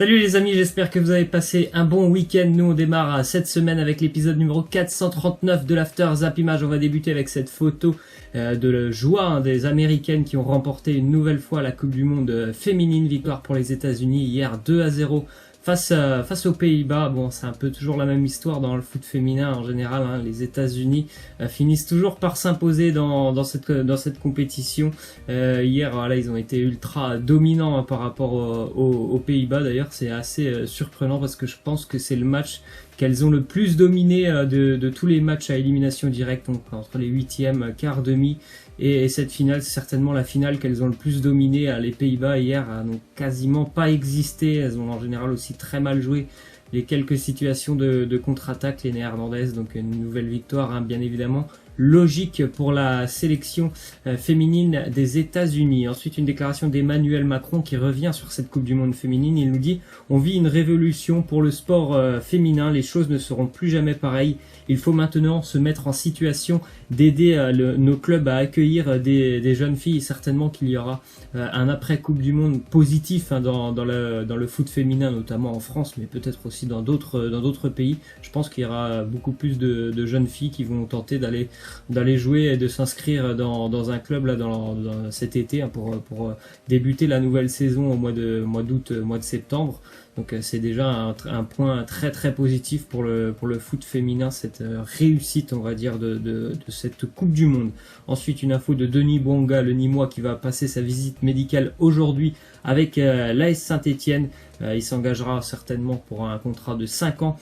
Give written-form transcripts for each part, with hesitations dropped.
Salut les amis, j'espère que vous avez passé un bon week-end. Nous on démarre cette semaine avec l'épisode numéro 439 de l'After Zap Image. On va débuter avec cette photo de joie des Américaines qui ont remporté une nouvelle fois la Coupe du Monde féminine. Victoire pour les États-Unis hier 2-0 face aux Pays-Bas. Bon, c'est un peu toujours la même histoire dans le foot féminin en général, hein. Les États-Unis finissent toujours par s'imposer dans cette compétition. Hier, voilà, ils ont été ultra dominants, hein, par rapport aux Pays-Bas. D'ailleurs, c'est assez surprenant parce que je pense que c'est le match qu'elles ont le plus dominé de tous les matchs à élimination directe, donc entre les huitièmes, quart, demi et cette finale. C'est certainement la finale qu'elles ont le plus dominé. Les Pays-Bas hier n'ont quasiment pas existé. Elles ont en général aussi très mal joué les quelques situations de contre-attaque, les Néerlandaises. Donc une nouvelle victoire, hein, bien évidemment logique pour la sélection féminine des États-Unis. Ensuite, une déclaration d'Emmanuel Macron qui revient sur cette Coupe du Monde féminine. Il nous dit: on vit une révolution pour le sport féminin, les choses ne seront plus jamais pareilles. Il faut maintenant se mettre en situation d'aider nos clubs à accueillir des jeunes filles. Certainement qu'il y aura un après Coupe du Monde positif, hein, dans le foot féminin, notamment en France, mais peut-être aussi dans d'autres pays. Je pense qu'il y aura beaucoup plus de jeunes filles qui vont tenter d'aller jouer et de s'inscrire dans un club là dans cet été, hein, pour débuter la nouvelle saison au mois d'août, mois de septembre. Donc c'est déjà un point très très positif pour le foot féminin, cette réussite, on va dire, de cette Coupe du Monde. Ensuite, une info de Denis Bouanga, le Nîmois, qui va passer sa visite médicale aujourd'hui avec l'AS Saint-Étienne. Il s'engagera certainement pour un contrat de 5 ans,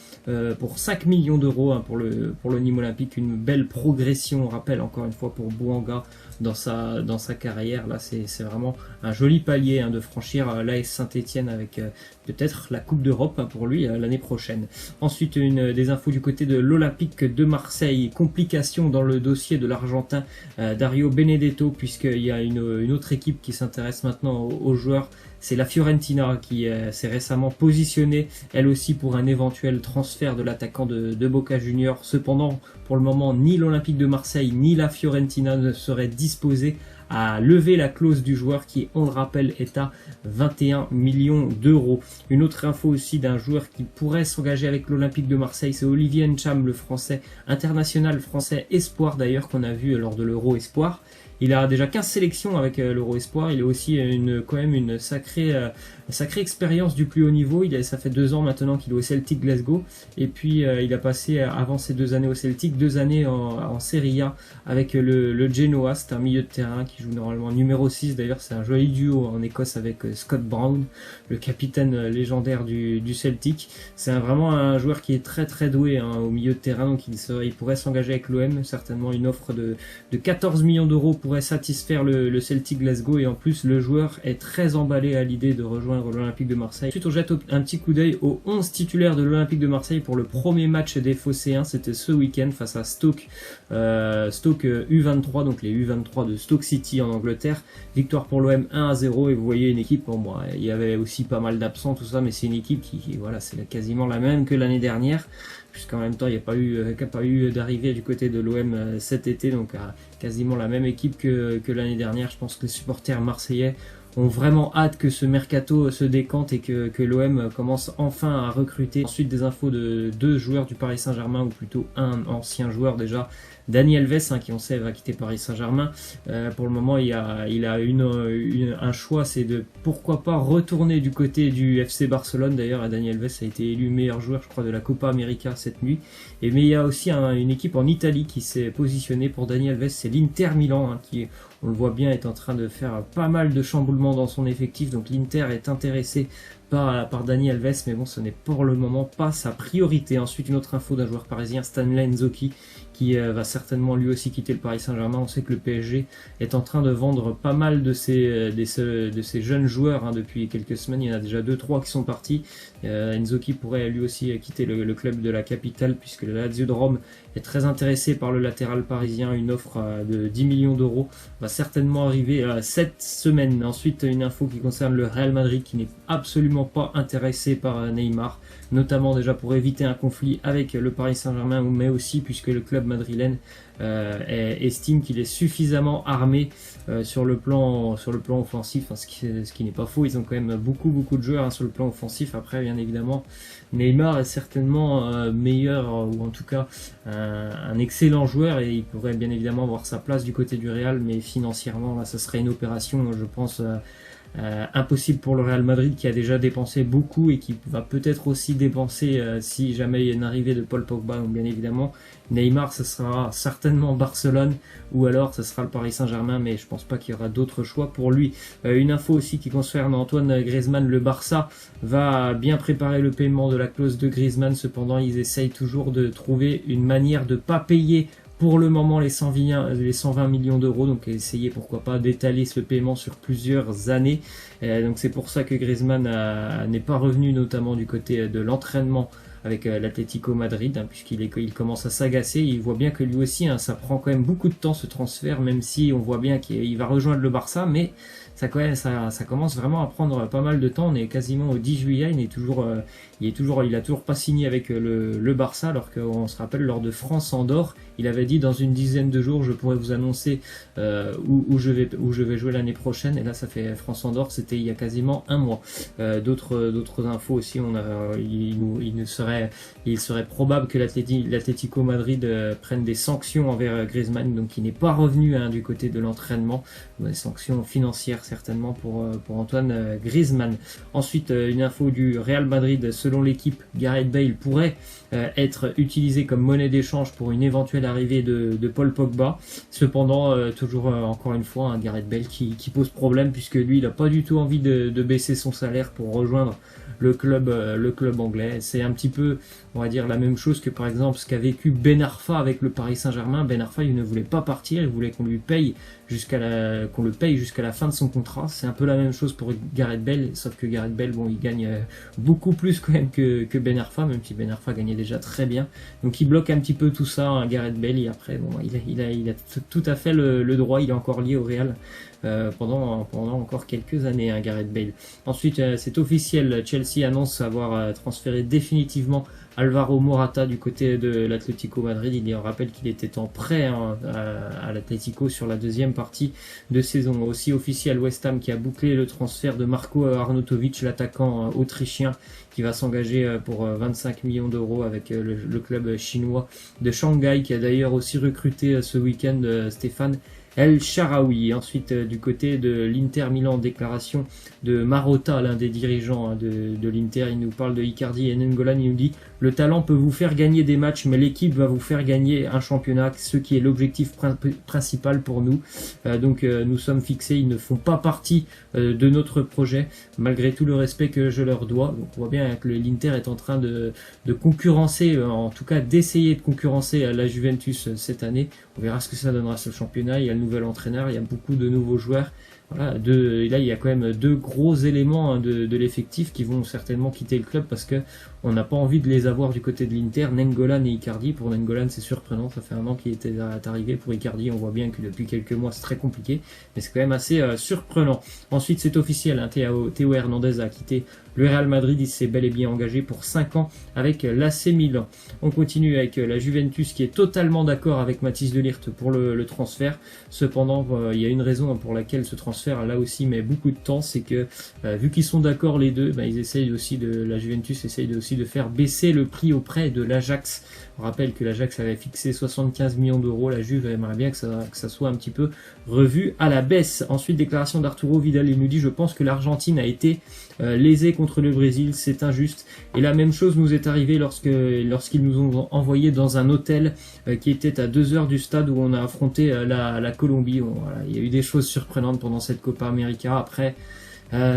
pour 5 millions d'euros, hein, pour le Nîmes Olympique. Une belle progression, on rappelle encore une fois, pour Bouanga dans sa carrière. Là, c'est vraiment un joli palier, hein, de franchir l'AS Saint-Étienne avec peut-être la Coupe d'Europe, hein, pour lui l'année prochaine. Ensuite, des infos du côté de l'Olympique de Marseille. Complication dans le dossier de l'Argentin Dario Benedetto, puisqu'il y a une autre équipe qui s'intéresse maintenant aux joueurs. C'est la Fiorentina qui s'est récemment positionnée, elle aussi, pour un éventuel transfert de l'attaquant de Boca Juniors. Cependant, pour le moment, ni l'Olympique de Marseille ni la Fiorentina ne seraient disposés à lever la clause du joueur qui, on le rappelle, est à 21 millions d'euros. Une autre info aussi d'un joueur qui pourrait s'engager avec l'Olympique de Marseille, c'est Olivier Ncham, le français, international français espoir d'ailleurs, qu'on a vu lors de l'Euro Espoir. Il a déjà 15 sélections avec l'Euro Espoir. Il a aussi quand même une sacrée expérience du plus haut niveau. Ça fait 2 ans maintenant qu'il est au Celtic Glasgow. Et puis il a passé, avant ces 2 années au Celtic, 2 années en Serie A avec le Genoa. C'est un milieu de terrain qui joue normalement numéro 6. D'ailleurs, c'est un joli duo en Écosse avec Scott Brown, le capitaine légendaire du Celtic. C'est vraiment un joueur qui est très très doué, hein, au milieu de terrain. Donc il pourrait s'engager avec l'OM. Certainement une offre de 14 millions d'euros pourrait satisfaire le Celtic Glasgow, et en plus le joueur est très emballé à l'idée de rejoindre l'Olympique de Marseille. Ensuite, on jette un petit coup d'œil aux 11 titulaires de l'Olympique de Marseille pour le premier match des Phocéens. C'était ce week-end face à Stoke U23, donc les U23 de Stoke City en Angleterre. Victoire pour l'OM 1-0, et vous voyez une équipe, bon, il y avait aussi pas mal d'absents, tout ça, mais c'est une équipe qui voilà, c'est quasiment la même que l'année dernière, puisqu'en même temps il n'y a pas eu d'arrivée du côté de l'OM cet été, donc quasiment la même équipe que l'année dernière. Je pense que les supporters marseillais ont vraiment hâte que ce mercato se décante et que l'OM commence enfin à recruter. Ensuite, des infos de 2 joueurs du Paris Saint-Germain, ou plutôt un ancien joueur déjà, Dani Alves, hein, qui on sait va quitter Paris Saint-Germain. Pour le moment, il a un choix, c'est de pourquoi pas retourner du côté du FC Barcelone. D'ailleurs, Dani Alves a été élu meilleur joueur, je crois, de la Copa América cette nuit. Mais il y a aussi une équipe en Italie qui s'est positionnée pour Dani Alves, c'est l'Inter Milan, hein, qui, on le voit bien, est en train de faire pas mal de chamboulements dans son effectif. Donc l'Inter est intéressé par Dani Alves, mais bon, ce n'est pour le moment pas sa priorité. Ensuite, une autre info d'un joueur parisien, Stanley Nzonzi, qui va certainement lui aussi quitter le Paris Saint-Germain. On sait que le PSG est en train de vendre pas mal de ces jeunes joueurs, hein, depuis quelques semaines. Il y en a déjà 2-3 qui sont partis. Nzonzi pourrait lui aussi quitter le club de la capitale, puisque le Lazio de Rome est très intéressé par le latéral parisien. Une offre de 10 millions d'euros va certainement arriver cette semaine. Ensuite, une info qui concerne le Real Madrid, qui n'est absolument pas intéressé par Neymar, notamment déjà pour éviter un conflit avec le Paris Saint-Germain, mais aussi puisque le club madrilène estime qu'il est suffisamment armé sur le plan offensif, ce qui n'est pas faux. Ils ont quand même beaucoup de joueurs sur le plan offensif. Après, bien évidemment, Neymar est certainement meilleur, ou en tout cas un excellent joueur, et il pourrait bien évidemment avoir sa place du côté du Real, mais financièrement là ça serait une opération, je pense, impossible pour le Real Madrid, qui a déjà dépensé beaucoup et qui va peut-être aussi dépenser si jamais il y a une arrivée de Paul Pogba. Donc bien évidemment Neymar, ce sera certainement Barcelone, ou alors ce sera le Paris Saint-Germain, mais je pense pas qu'il y aura d'autres choix pour lui. Une info aussi qui concerne Antoine Griezmann: le Barça va bien préparer le paiement de la clause de Griezmann. Cependant, ils essayent toujours de trouver une manière de pas payer pour le moment les 120 millions d'euros, donc essayer pourquoi pas d'étaler ce paiement sur plusieurs années. Donc c'est pour ça que Griezmann n'est pas revenu, notamment du côté de l'entraînement avec l'Atlético Madrid, puisqu'il commence à s'agacer. Il voit bien que lui aussi, ça prend quand même beaucoup de temps ce transfert, même si on voit bien qu'il va rejoindre le Barça, mais ça commence vraiment à prendre pas mal de temps. On est quasiment au 10 juillet, il a toujours pas signé avec le Barça, alors qu'on se rappelle, lors de France-Andorre, il avait dit: dans une dizaine de jours je pourrais vous annoncer où je vais jouer l'année prochaine. Et là ça fait France-Andorre, c'était il y a quasiment un mois. D'autres infos aussi, il serait probable que l'Atlético Madrid prenne des sanctions envers Griezmann, donc il n'est pas revenu du côté de l'entraînement. Des sanctions financières certainement pour Antoine Griezmann. Ensuite, une info du Real Madrid: selon l'équipe, Gareth Bale pourrait être utilisé comme monnaie d'échange pour une éventuelle arrivée de Paul Pogba. Cependant, toujours encore une fois, Gareth Bale qui pose problème, puisque lui il n'a pas du tout envie de baisser son salaire pour rejoindre le club anglais. C'est un petit peu, on va dire, la même chose que par exemple ce qu'a vécu Ben Arfa avec le Paris Saint-Germain. Ben Arfa, il ne voulait pas partir, il voulait qu'on le paye jusqu'à la fin de son contrat. C'est un peu la même chose pour Gareth Bale, sauf que Gareth Bale, il gagne beaucoup plus quand même que Ben Arfa, même si Ben Arfa gagnait déjà très bien. Donc il bloque un petit peu tout ça, Gareth Bale, et après il a tout à fait le droit, il est encore lié au Real pendant encore quelques années, Gareth Bale. Ensuite, c'est officiel, Chelsea annonce avoir transféré définitivement Alvaro Morata du côté de l'Atlético Madrid. Il rappelle qu'il était en prêt à l'Atlético sur la deuxième partie de saison. Aussi officiel, West Ham qui a bouclé le transfert de Marco Arnautovic, l'attaquant autrichien, qui va s'engager pour 25 millions d'euros avec le club chinois de Shanghai, qui a d'ailleurs aussi recruté ce week-end Stéphane El Shaarawy. Ensuite, du côté de l'Inter Milan, déclaration de Marotta, l'un des dirigeants de l'Inter. Il nous parle de Icardi et Nainggolan. Il nous dit: le talent peut vous faire gagner des matchs, mais l'équipe va vous faire gagner un championnat, ce qui est l'objectif principal pour nous. Donc nous sommes fixés, ils ne font pas partie de notre projet, malgré tout le respect que je leur dois. Donc on voit bien que l'Inter est en train de concurrencer, en tout cas d'essayer de concurrencer la Juventus cette année. On verra ce que ça donnera ce championnat. Il y a le nouvel entraîneur, il y a beaucoup de nouveaux joueurs. Voilà, et là il y a quand même deux gros éléments de l'effectif qui vont certainement quitter le club, parce que on n'a pas envie de les avoir du côté de l'Inter, Nainggolan et Icardi. Pour Nainggolan, c'est surprenant, ça fait un an qu'il était arrivé. Pour Icardi, on voit bien que depuis quelques mois c'est très compliqué, mais c'est quand même assez surprenant. Ensuite, c'est officiel, Théo Hernandez a quitté le Real Madrid. Il s'est bel et bien engagé pour 5 ans avec l'AC Milan. On continue avec la Juventus, qui est totalement d'accord avec Mathys de Ligt pour le transfert. Cependant, il y a une raison pour laquelle ce transfert là aussi met beaucoup de temps, c'est que vu qu'ils sont d'accord les deux, ils essayent aussi la Juventus essaye aussi de faire baisser le prix auprès de l'Ajax. On rappelle que l'Ajax avait fixé 75 millions d'euros. La Juve aimerait bien que ça soit un petit peu revu à la baisse. Ensuite, déclaration d'Arturo Vidal. Il nous dit: je pense que l'Argentine a été lésée contre le Brésil, c'est injuste. Et la même chose nous est arrivé lorsqu'ils nous ont envoyés dans un hôtel qui était à 2 heures du stade où on a affronté la Colombie. Voilà, il y a eu des choses surprenantes pendant cette Copa América. Après,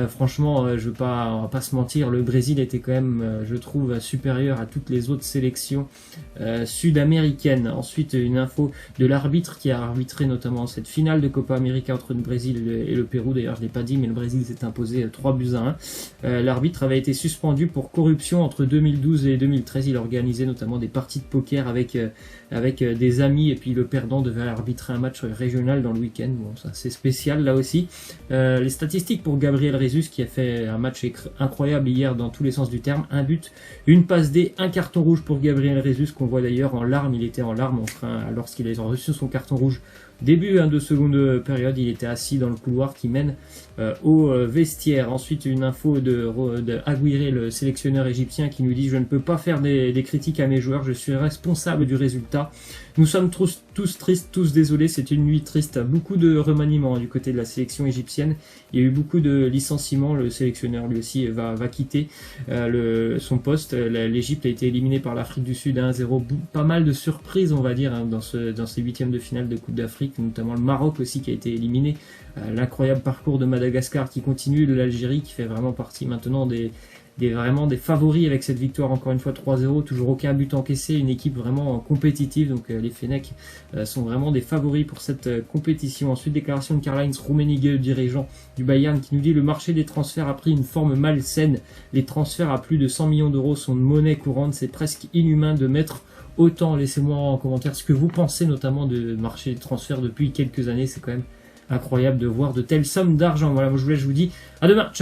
franchement, on va pas se mentir, le Brésil était quand même, je trouve, supérieur à toutes les autres sélections sud-américaines. Ensuite, une info de l'arbitre qui a arbitré notamment cette finale de Copa América entre le Brésil et le Pérou. D'ailleurs, je l'ai pas dit, mais le Brésil s'est imposé 3-1. L'arbitre avait été suspendu pour corruption entre 2012 et 2013. Il organisait notamment des parties de poker avec des amis, et puis le perdant devait arbitrer un match régional dans le week-end. Bon, ça c'est spécial là aussi. Les statistiques pour Gabriel Gabriel Jesus qui a fait un match incroyable hier dans tous les sens du terme. Un but, une passe D, un carton rouge pour Gabriel Jesus qu'on voit d'ailleurs en larmes. Il était en larmes lorsqu'il a reçu son carton rouge. Début de seconde période, il était assis dans le couloir qui mène au vestiaire. Ensuite, une info de Aguirre, le sélectionneur égyptien, qui nous dit « Je ne peux pas faire des critiques à mes joueurs, je suis responsable du résultat. Nous sommes tous tristes, tous désolés, c'est une nuit triste. » Beaucoup de remaniements du côté de la sélection égyptienne. Il y a eu beaucoup de licenciements. Le sélectionneur, lui aussi, va quitter son poste. L'Égypte a été éliminée par l'Afrique du Sud 1-0. Pas mal de surprises, on va dire, hein, dans ces huitièmes de finale de Coupe d'Afrique, notamment le Maroc aussi qui a été éliminé. L'incroyable parcours de Madagascar qui continue, de l'Algérie qui fait vraiment partie maintenant vraiment des favoris avec cette victoire, encore une fois 3-0, toujours aucun but encaissé, une équipe vraiment compétitive, donc les Fennecs sont vraiment des favoris pour cette compétition. Ensuite, déclaration de Karl-Heinz Rummenigge, le dirigeant du Bayern, qui nous dit « Le marché des transferts a pris une forme malsaine, les transferts à plus de 100 millions d'euros sont de monnaie courante, c'est presque inhumain de mettre autant. » Laissez-moi en commentaire ce que vous pensez notamment de marché des transferts depuis quelques années, c'est quand même incroyable de voir de telles sommes d'argent. Voilà, moi je vous dis à demain. Ciao.